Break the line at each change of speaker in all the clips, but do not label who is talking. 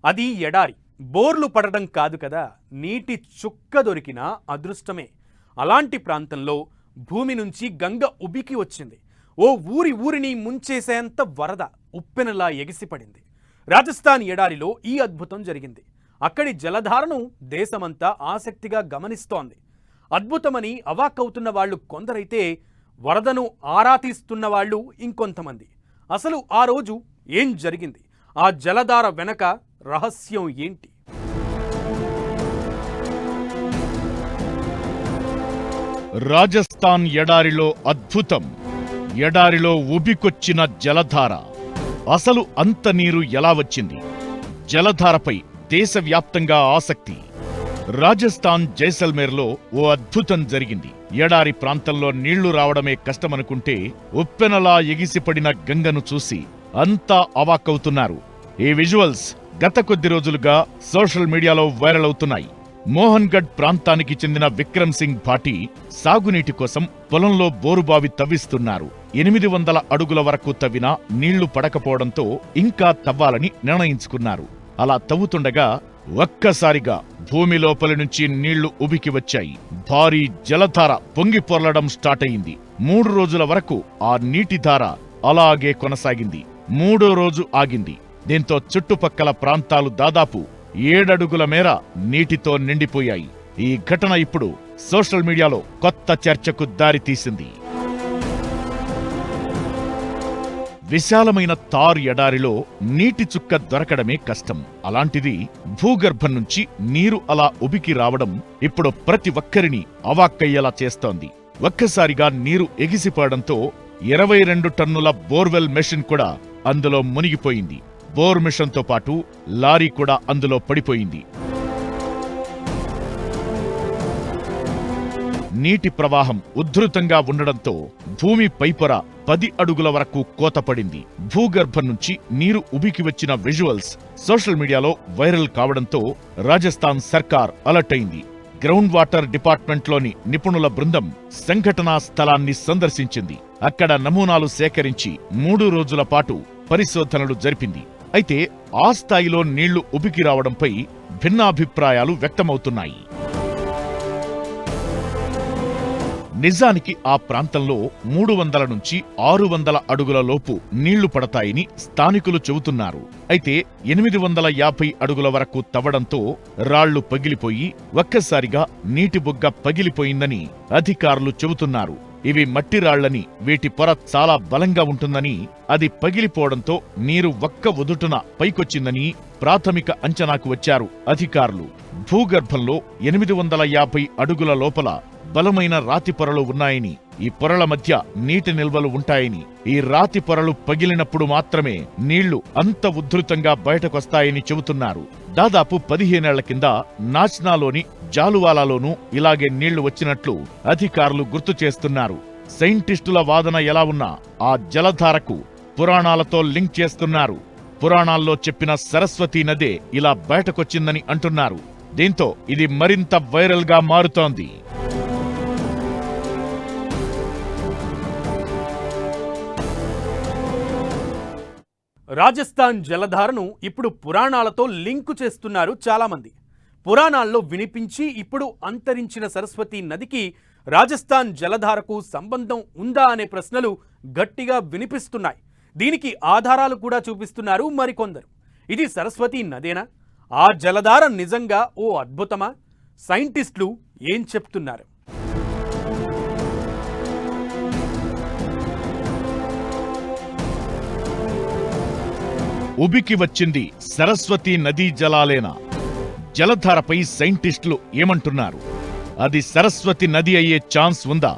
అది ఎడారి, బోర్లు పడడం కాదు కదా, నీటి చుక్క దొరికినా అదృష్టమే. అలాంటి ప్రాంతంలో భూమి నుంచి గంగ ఉబికి వచ్చింది. ఓ ఊరిని ముంచేసేంత వరద ఉప్పెనలా ఎగిసిపడింది. రాజస్థాన్ ఎడారిలో ఈ అద్భుతం జరిగింది. అక్కడి జలధారను దేశమంతా ఆసక్తిగా గమనిస్తోంది. అద్భుతమని అవాక్కవుతున్న వాళ్ళు కొందరైతే, వరదను ఆరా తీస్తున్న వాళ్ళు ఇంకొంతమంది. అసలు ఆ రోజు ఏం జరిగింది? ఆ జలధార వెనక రహస్యం ఏంటి?
రాజస్థాన్ ఎడారిలో అద్భుతం. ఎడారిలో ఉబికొచ్చిన జలధార. అసలు అంత నీరు ఎలా వచ్చింది? జలధారపై దేశవ్యాప్తంగా ఆసక్తి. రాజస్థాన్ జైసల్మేర్లో ఓ అద్భుతం జరిగింది. ఎడారి ప్రాంతంలో నీళ్లు రావడమే కష్టమనుకుంటే, ఉప్పెనలా ఎగిసిపడిన గంగను చూసి అంతా అవాక్కవుతున్నారు. ఈ విజువల్స్ గత కొద్ది రోజులుగా సోషల్ మీడియాలో వైరల్ అవుతున్నాయి. మోహన్గఢ్ ప్రాంతానికి చెందిన విక్రమ్ సింగ్ భాటి సాగునీటి కోసం పొలంలో బోరుబావి తవ్విస్తున్నారు. 800 అడుగుల వరకు తవ్వినా నీళ్లు పడకపోవడంతో ఇంకా తవ్వాలని నిర్ణయించుకున్నారు. అలా తవ్వుతుండగా ఒక్కసారిగా భూమి లోపలి నుంచి నీళ్లు ఉబికి వచ్చాయి. భారీ జలధార పొంగి పొర్లడం స్టార్ట్ అయింది. 3 రోజుల వరకు ఆ నీటిధార అలాగే కొనసాగింది. 3వ రోజు ఆగింది. దీంతో చుట్టుపక్కల ప్రాంతాలు దాదాపు 7 అడుగుల మేర నీటితో నిండిపోయాయి. ఈ ఘటన ఇప్పుడు సోషల్ మీడియాలో కొత్త చర్చకు దారితీసింది. విశాలమైన తార్ ఎడారిలో నీటి చుక్క దొరకడమే కష్టం. అలాంటిది భూగర్భం నుంచి నీరు అలా ఉబికి రావడం ఇప్పుడు ప్రతి ఒక్కరిని అవాక్కయ్యేలా చేస్తోంది. ఒక్కసారిగా నీరు ఎగిసిపోవడంతో 22 టన్నుల బోర్వెల్ మెషిన్ కూడా అందులో మునిగిపోయింది. బోర్ మిషన్తో పాటు లారీ కూడా అందులో పడిపోయింది. నీటి ప్రవాహం ఉధృతంగా ఉండడంతో భూమి పైపొర 10 అడుగుల వరకు కోతపడింది. భూగర్భం నుంచి నీరు ఉబికి వచ్చిన విజువల్స్ సోషల్ మీడియాలో వైరల్ కావడంతో రాజస్థాన్ సర్కార్ అలర్ట్ అయింది. గ్రౌండ్ వాటర్ డిపార్ట్మెంట్లోని నిపుణుల బృందం సంఘటనా స్థలాన్ని సందర్శించింది. అక్కడ నమూనాలు సేకరించి 3 రోజుల పాటు పరిశోధనలు జరిపింది. అయితే ఆ స్థాయిలో నీళ్లు ఉబికి రావడంపై భిన్నాభిప్రాయాలు వ్యక్తమవుతున్నాయి. నిజానికి ఆ ప్రాంతంలో 300 నుంచి 600 అడుగుల లోపు నీళ్లు పడతాయని స్థానికులు చెబుతున్నారు. అయితే 850 అడుగుల వరకు తవ్వడంతో రాళ్లు పగిలిపోయి ఒక్కసారిగా నీటి బుగ్గ పగిలిపోయిందని అధికారులు చెబుతున్నారు. ఇవి మట్టిరాళ్లని, వీటి పొర చాలా బలంగా ఉంటుందని, అది పగిలిపోవడంతో నీరు ఒక్క ఉదుటున పైకొచ్చిందని ప్రాథమిక అంచనాకు వచ్చారు అధికారులు. భూగర్భంలో 850 అడుగుల లోపల బలమైన రాతి పొరలు ఉన్నాయని, ఈ పొరల మధ్య నీటి నిల్వలు ఉంటాయని, ఈ రాతి పొరలు పగిలినప్పుడు మాత్రమే నీళ్లు అంత ఉధృతంగా బయటకొస్తాయని చెబుతున్నారు. దాదాపు 15 ఏళ్ల కింద నాచ్నాలోని జాలువాలాలోనూ ఇలాగే నీళ్లు వచ్చినట్లు అధికారులు గుర్తు చేస్తున్నారు. సైంటిస్టుల వాదన ఎలా ఉన్నా ఆ జలధారకు పురాణాలతో లింక్ చేస్తున్నారు. పురాణాల్లో చెప్పిన సరస్వతీ నదే ఇలా బయటకొచ్చిందని అంటున్నారు. దీంతో ఇది మరింత వైరల్ గా మారుతోంది.
రాజస్థాన్ జలధారను ఇప్పుడు పురాణాలతో లింకు చేస్తున్నారు చాలామంది. పురాణాల్లో వినిపించి ఇప్పుడు అంతరించిన సరస్వతీ నదికి రాజస్థాన్ జలధారకు సంబంధం ఉందా అనే ప్రశ్నలు గట్టిగా వినిపిస్తున్నాయి. దీనికి ఆధారాలు కూడా చూపిస్తున్నారు మరికొందరు. ఇది సరస్వతీ నదేనా? ఆ జలధార నిజంగా ఓ అద్భుతమా? సైంటిస్టులు ఏం చెప్తున్నారు?
ఉబికి వచ్చింది సరస్వతీ నదీ జలాలేనా? జలధారపై సైంటిస్టులు ఏమంటున్నారు? అది సరస్వతి నది అయ్యే ఛాన్స్ ఉందా?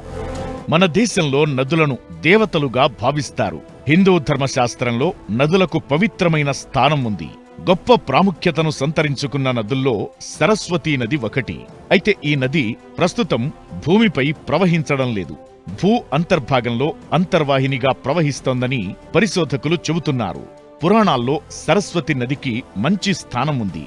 మన దేశంలో నదులను దేవతలుగా భావిస్తారు. హిందూ ధర్మశాస్త్రంలో నదులకు పవిత్రమైన స్థానం ఉంది. గొప్ప ప్రాముఖ్యతను సంతరించుకున్న నదుల్లో సరస్వతీ నది ఒకటి. అయితే ఈ నది ప్రస్తుతం భూమిపై ప్రవహించడం లేదు. భూ అంతర్భాగంలో అంతర్వాహినిగా ప్రవహిస్తోందని పరిశోధకులు చెబుతున్నారు. పురాణాల్లో సరస్వతి నదికి మంచి స్థానం ఉంది.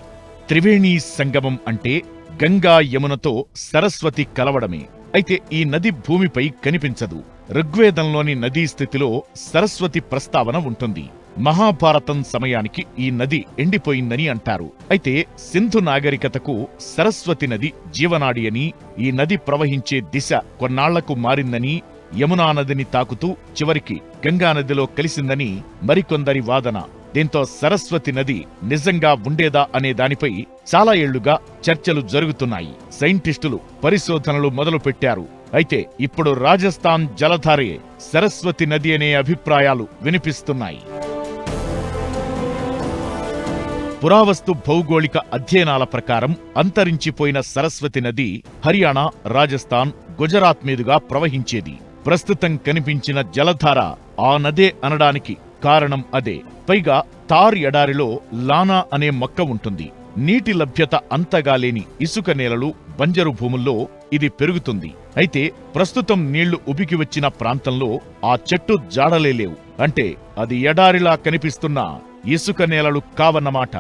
త్రివేణీ సంగమం అంటే గంగా యమునతో సరస్వతి కలవడమే. అయితే ఈ నది భూమిపై కనిపించదు. ఋగ్వేదంలోని నదీ స్థితిలో సరస్వతి ప్రస్తావన ఉంటుంది. మహాభారతం సమయానికి ఈ నది ఎండిపోయిందని అంటారు. అయితే సింధు నాగరికతకు సరస్వతి నది జీవనాడి అని, ఈ నది ప్రవహించే దిశ కొన్నాళ్లకు మారిందని, యమునా నదిని తాకుతూ చివరికి గంగానదిలో కలిసిందని మరికొందరి వాదన. దీంతో సరస్వతి నది నిజంగా ఉండేదా అనే దానిపై చాలా ఏళ్లుగా చర్చలు జరుగుతున్నాయి. సైంటిస్టులు పరిశోధనలు మొదలుపెట్టారు. అయితే ఇప్పుడు రాజస్థాన్ జలధారే సరస్వతి నది అనే అభిప్రాయాలు వినిపిస్తున్నాయి. పురావస్తు భౌగోళిక అధ్యయనాల ప్రకారం అంతరించిపోయిన సరస్వతి నది హర్యానా, రాజస్థాన్, గుజరాత్ మీదుగా ప్రవహించేది. ప్రస్తుతం కనిపించిన జలధార ఆ నదే అనడానికి కారణం అదే. పైగా తార్ ఎడారిలో లానా అనే మొక్క ఉంటుంది. నీటి లభ్యత అంతగా లేని ఇసుక నేలలు, బంజరు భూముల్లో ఇది పెరుగుతుంది. అయితే ప్రస్తుతం నీళ్లు ఉబికి వచ్చిన ప్రాంతంలో ఆ చెట్టు జాడలేలేవు. అంటే అది ఎడారిలా కనిపిస్తున్న ఇసుక నేలలు కావన్నమాట.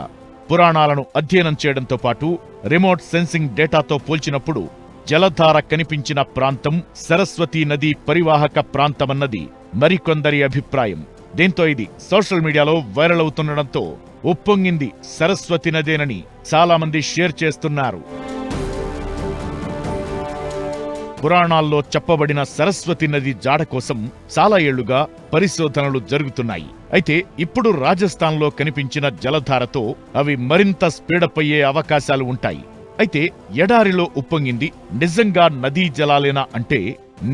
పురాణాలను అధ్యయనం చేయడంతో పాటు రిమోట్ సెన్సింగ్ డేటాతో పోల్చినప్పుడు జలధార కనిపించిన ప్రాంతం సరస్వతీ నదీ పరివాహక ప్రాంతమన్నది మరికొందరి అభిప్రాయం. దీంతో ఇది సోషల్ మీడియాలో వైరల్ అవుతుండడంతో ఉప్పొంగింది సరస్వతి నదేనని చాలా మంది షేర్ చేస్తున్నారు. పురాణాల్లో చెప్పబడిన సరస్వతి నది జాడ కోసం చాలా ఏళ్లుగా పరిశోధనలు జరుగుతున్నాయి. అయితే ఇప్పుడు రాజస్థాన్లో కనిపించిన జలధారతో అవి మరింత స్పీడప్ అయ్యే అవకాశాలు ఉంటాయి. అయితే ఎడారిలో ఉప్పొంగింది నిజంగా నదీ జలాలేనా అంటే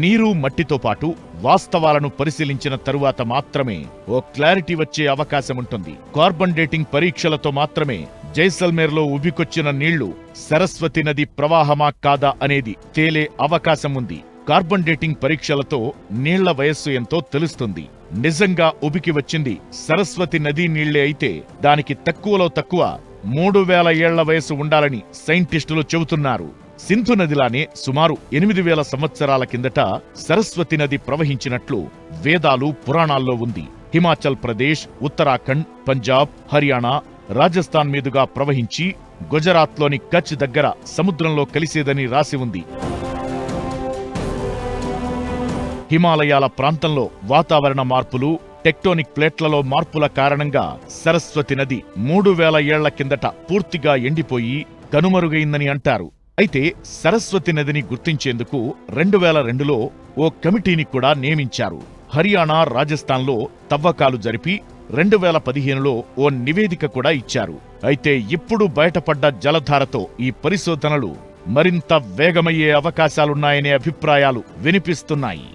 నీరు, మట్టితో పాటు వాస్తవాలను పరిశీలించిన తరువాత మాత్రమే ఓ క్లారిటీ వచ్చే అవకాశముంటుంది. కార్బన్ డేటింగ్ పరీక్షలతో మాత్రమే జైసల్మేర్లో ఉబికొచ్చిన నీళ్లు సరస్వతి నది ప్రవాహమా కాదా అనేది తేలే అవకాశం ఉంది. కార్బన్ డేటింగ్ పరీక్షలతో నీళ్ల వయస్సు ఎంతో తెలుస్తుంది. నిజంగా ఉబికి వచ్చింది సరస్వతి నదీ నీళ్లే అయితే దానికి తక్కువలో తక్కువ 3000 ఏళ్ల వయసు ఉండాలని సైంటిస్టులు చెబుతున్నారు. సింధు నదిలానే సుమారు 8000 సంవత్సరాల కిందట సరస్వతి నది ప్రవహించినట్లు వేదాలు, పురాణాల్లో ఉంది. హిమాచల్ ప్రదేశ్, ఉత్తరాఖండ్, పంజాబ్, హర్యానా, రాజస్థాన్ మీదుగా ప్రవహించి గుజరాత్లోని కచ్ దగ్గర సముద్రంలో కలిసేదని రాసి ఉంది. హిమాలయాల ప్రాంతంలో వాతావరణ మార్పులు, టెక్టోనిక్ ప్లేట్లలో మార్పుల కారణంగా సరస్వతి నది 3000 ఏళ్ల కిందట పూర్తిగా ఎండిపోయి కనుమరుగైందని అంటారు. అయితే సరస్వతి నదిని గుర్తించేందుకు 2002లో ఓ కమిటీని కూడా నియమించారు. హర్యానా, రాజస్థాన్లో తవ్వకాలు జరిపి 2015లో ఓ నివేదిక కూడా ఇచ్చారు. అయితే ఇప్పుడు బయటపడ్డ జలధారతో ఈ పరిశోధనలు మరింత వేగమయ్యే అవకాశాలున్నాయనే అభిప్రాయాలు వినిపిస్తున్నాయి.